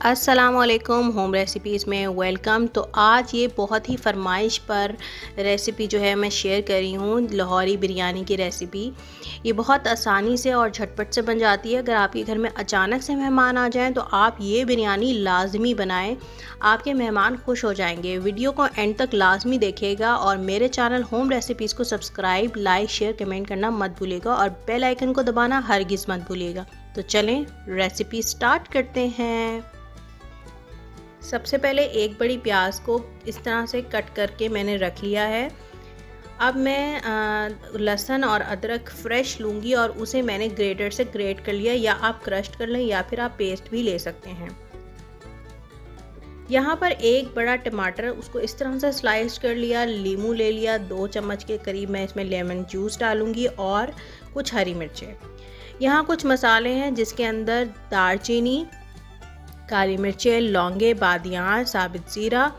अस्सलामुअलैकुम home recipes में welcome. तो आज ये बहुत ही फरमाइश पर रेसिपी जो है मैं शेयर कर रही हूँ, लाहौरी बिरयानी की रेसिपी। ये बहुत आसानी से और झटपट से बन जाती है। अगर आपके घर में अचानक से मेहमान आ जाएं तो आप ये बिरयानी लाजमी बनाएं, आपके मेहमान खुश हो जाएंगे। वीडियो को एंड तक लाजमी देखिएगा और मेरे चैनल होम रेसिपीज़ को सब्सक्राइब, लाइक, शेयर, कमेंट करना मत भूलिएगा और बेल आइकन को दबाना हरगिज़ मत भूलिएगा। तो चलें रेसिपी स्टार्ट करते हैं। सबसे पहले एक बड़ी प्याज को इस तरह से कट करके मैंने रख लिया है। अब मैं लहसुन और अदरक फ्रेश लूँगी और उसे मैंने ग्रेटर से ग्रेट कर लिया, या आप क्रश्ड कर लें या फिर आप पेस्ट भी ले सकते हैं। यहाँ पर एक बड़ा टमाटर, उसको इस तरह से स्लाइस कर लिया। लीमू ले लिया, 2 चम्मच के करीब मैं इसमें लेमन जूस डालूँगी और कुछ हरी मिर्चें। यहाँ कुछ मसाले हैं जिसके अंदर दालचीनी, काली मिर्चें, लौंगे, बादियान, साबित ज़ीरा,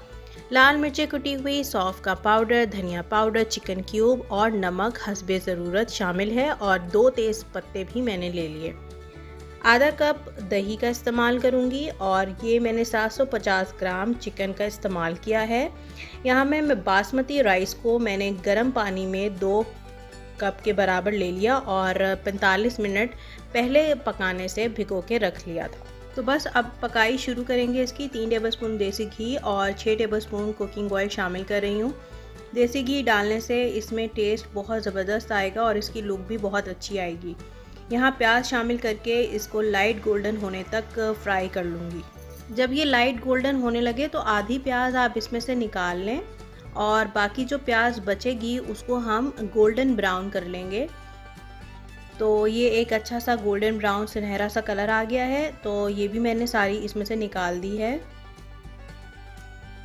लाल मिर्चें कुटी हुई, सौंफ का पाउडर, धनिया पाउडर, चिकन क्यूब और नमक हस्बे ज़रूरत शामिल है और 2 तेज़ पत्ते भी मैंने ले लिए। आधा कप दही का इस्तेमाल करूंगी और ये मैंने 750 ग्राम चिकन का इस्तेमाल किया है। यहाँ मैं बासमती राइस को मैंने गर्म पानी में 2 कप के बराबर ले लिया और 45 मिनट पहले पकाने से भिगो के रख लिया था। तो बस अब पकाई शुरू करेंगे इसकी। 3 टेबलस्पून देसी घी और 6 टेबलस्पून कुकिंग ऑयल शामिल कर रही हूँ। देसी घी डालने से इसमें टेस्ट बहुत ज़बरदस्त आएगा और इसकी लुक भी बहुत अच्छी आएगी। यहाँ प्याज शामिल करके इसको लाइट गोल्डन होने तक फ्राई कर लूँगी। जब ये लाइट गोल्डन होने लगे तो आधी प्याज आप इसमें से निकाल लें और बाकी जो प्याज बचेगी उसको हम गोल्डन ब्राउन कर लेंगे। तो ये एक अच्छा सा गोल्डन ब्राउन सुनहरा सा कलर आ गया है, तो ये भी मैंने सारी इसमें से निकाल दी है।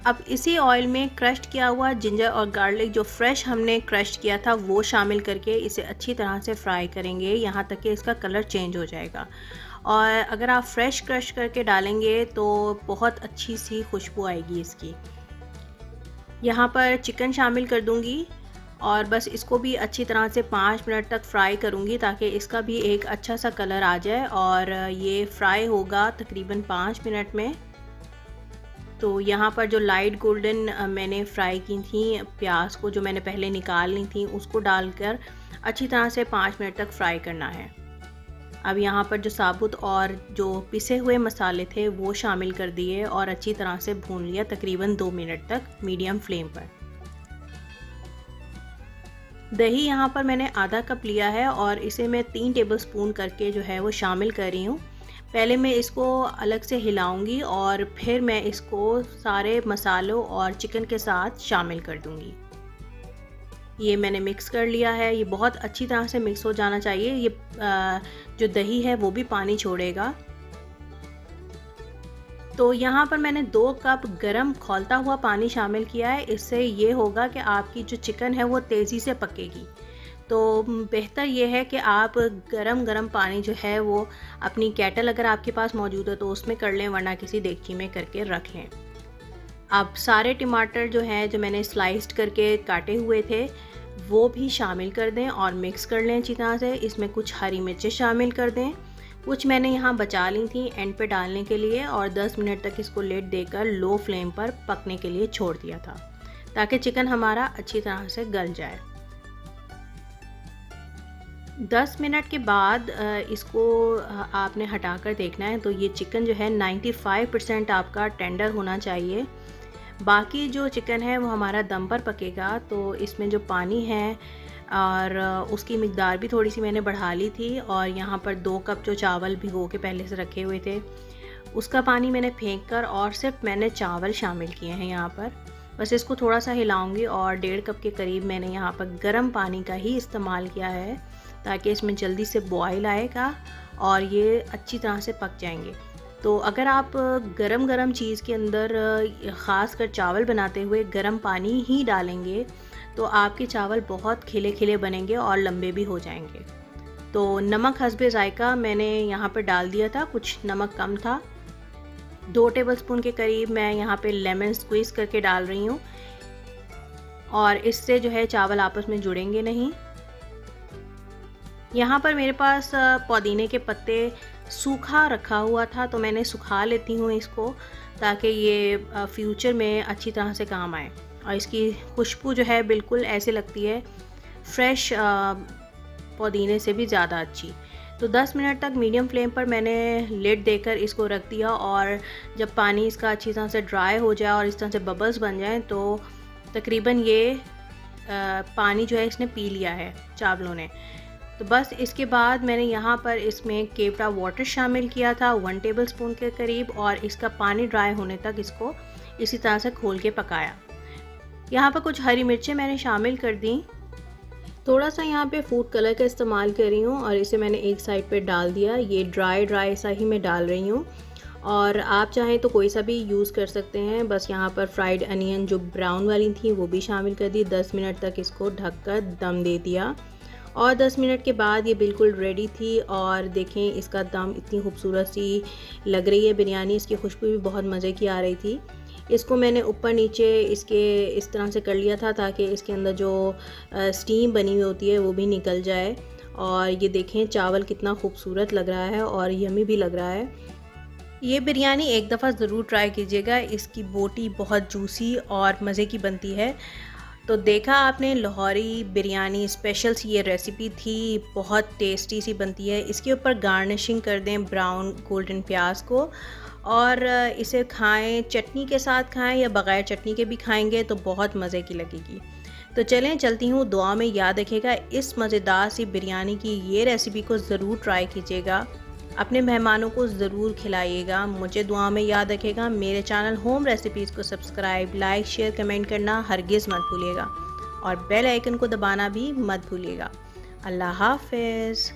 अब इसी ऑयल में क्रश्ड किया हुआ जिंजर और गार्लिक जो फ्रेश हमने क्रश किया था वो शामिल करके इसे अच्छी तरह से फ्राई करेंगे, यहाँ तक कि इसका कलर चेंज हो जाएगा। और अगर आप फ्रेश क्रश करके डालेंगे तो बहुत अच्छी सी खुशबू आएगी इसकी। यहाँ पर चिकन शामिल कर दूँगी और बस इसको भी अच्छी तरह से 5 मिनट तक फ्राई करूँगी ताकि इसका भी एक अच्छा सा कलर आ जाए और ये फ्राई होगा तकरीबन 5 मिनट में। तो यहाँ पर जो लाइट गोल्डन मैंने फ्राई की थी प्याज को, जो मैंने पहले निकाल ली थी, उसको डालकर अच्छी तरह से 5 मिनट तक फ्राई करना है। अब यहाँ पर जो साबुत और जो पिसे हुए मसाले थे वो शामिल कर दिए और अच्छी तरह से भून लिया तकरीबन 2 मिनट तक मीडियम फ्लेम पर। दही यहाँ पर मैंने आधा कप लिया है और इसे मैं 3 टेबलस्पून करके जो है वो शामिल कर रही हूँ। पहले मैं इसको अलग से हिलाऊंगी और फिर मैं इसको सारे मसालों और चिकन के साथ शामिल कर दूंगी। ये मैंने मिक्स कर लिया है। ये बहुत अच्छी तरह से मिक्स हो जाना चाहिए। ये जो दही है वो भी पानी छोड़ेगा। तो यहाँ पर मैंने 2 कप गरम खौलता हुआ पानी शामिल किया है। इससे ये होगा कि आपकी जो चिकन है वो तेज़ी से पकेगी। तो बेहतर ये है कि आप गरम पानी जो है वो अपनी केटल अगर आपके पास मौजूद है तो उसमें कर लें, वरना किसी देगची में करके रख लें। अब सारे टमाटर जो हैं जो मैंने स्लाइस्ड करके काटे हुए थे वो भी शामिल कर दें और मिक्स कर लें अच्छी तरह से। इसमें कुछ हरी मिर्चें शामिल कर दें, कुछ मैंने यहाँ बचा ली थी एंड पे डालने के लिए, और 10 मिनट तक इसको लिड देकर लो फ्लेम पर पकने के लिए छोड़ दिया था ताकि चिकन हमारा अच्छी तरह से गल जाए। 10 मिनट के बाद इसको आपने हटाकर देखना है। तो ये चिकन जो है 95% आपका टेंडर होना चाहिए। बाकी जो चिकन है वो हमारा दम पर पकेगा। तो इसमें जो पानी है और उसकी मिकदार भी थोड़ी सी मैंने बढ़ा ली थी, और यहाँ पर 2 कप जो चावल भिगो के पहले से रखे हुए थे उसका पानी मैंने फेंक कर और सिर्फ मैंने चावल शामिल किए हैं यहाँ पर। बस इसको थोड़ा सा हिलाऊंगी और 1.5 कप के करीब मैंने यहाँ पर गर्म पानी का ही इस्तेमाल किया है ताकि इसमें जल्दी से बॉयल आएगा और ये अच्छी तरह से पक जाएंगे। तो अगर आप गरम चीज़ के अंदर ख़ास कर चावल बनाते हुए गर्म पानी ही डालेंगे तो आपके चावल बहुत खिले खिले बनेंगे और लंबे भी हो जाएंगे। तो नमक हस्बे ज़ायका मैंने यहाँ पर डाल दिया था, कुछ नमक कम था। 2 टेबलस्पून के करीब मैं यहाँ पे लेमन स्क्वीज़ करके डाल रही हूँ और इससे जो है चावल आपस में जुड़ेंगे नहीं। यहाँ पर मेरे पास पुदीने के पत्ते सूखा रखा हुआ था, तो मैंने सुखा लेती हूँ इसको, ताकि ये फ्यूचर में अच्छी तरह से काम आए। और इसकी खुशबू जो है बिल्कुल ऐसे लगती है फ्रेश पुदीने से भी ज़्यादा अच्छी। तो 10 मिनट तक मीडियम फ्लेम पर मैंने लिड देकर इसको रख दिया, और जब पानी इसका अच्छी तरह से ड्राई हो जाए और इस तरह से बबल्स बन जाएं, तो तकरीबन ये पानी जो है इसने पी लिया है चावलों ने। तो बस इसके बाद मैंने यहाँ पर इसमें केवड़ा वाटर शामिल किया था 1 टेबलस्पून के करीब, और इसका पानी ड्राई होने तक इसको इसी तरह से खोल के पकाया। यहाँ पर कुछ हरी मिर्चें मैंने शामिल कर दी। थोड़ा सा यहाँ पे फूड कलर का इस्तेमाल कर रही हूँ और इसे मैंने एक साइड पे डाल दिया। ये ड्राई सा ही मैं डाल रही हूँ, और आप चाहें तो कोई सा भी यूज़ कर सकते हैं। बस यहाँ पर फ्राइड अनियन जो ब्राउन वाली थी वो भी शामिल कर दी। 10 मिनट तक इसको ढककर दम दे दिया, और 10 मिनट के बाद ये बिल्कुल रेडी थी। और देखें इसका दम इतनी खूबसूरत सी लग रही है बिरयानी, इसकी खुशबू भी बहुत मज़े की आ रही थी। इसको मैंने ऊपर नीचे इसके इस तरह से कर लिया था ताकि इसके अंदर जो स्टीम बनी हुई होती है वो भी निकल जाए। और ये देखें चावल कितना खूबसूरत लग रहा है और यमी भी लग रहा है। ये बिरयानी एक दफ़ा ज़रूर ट्राई कीजिएगा, इसकी बोटी बहुत जूसी और मज़े की बनती है। तो देखा आपने, लाहौरी बिरयानी स्पेशल सी ये रेसिपी थी, बहुत टेस्टी सी बनती है। इसके ऊपर गार्निशिंग कर दें ब्राउन गोल्डन प्याज को, और इसे खाएं, चटनी के साथ खाएं या बग़ैर चटनी के भी खाएंगे तो बहुत मज़े की लगेगी। तो चलें चलती हूँ, दुआ में याद रखिएगा इस मज़ेदार सी बिरयानी की ये रेसिपी को ज़रूर ट्राई कीजिएगा, अपने मेहमानों को ज़रूर खिलाइएगा। मुझे दुआ में याद रखिएगा। मेरे चैनल होम रेसिपीज़ को सब्सक्राइब, लाइक, शेयर, कमेंट करना हरगिज़ मत भूलिएगा, और बेल आइकन को दबाना भी मत भूलिएगा। अल्लाह हाफ़िज़।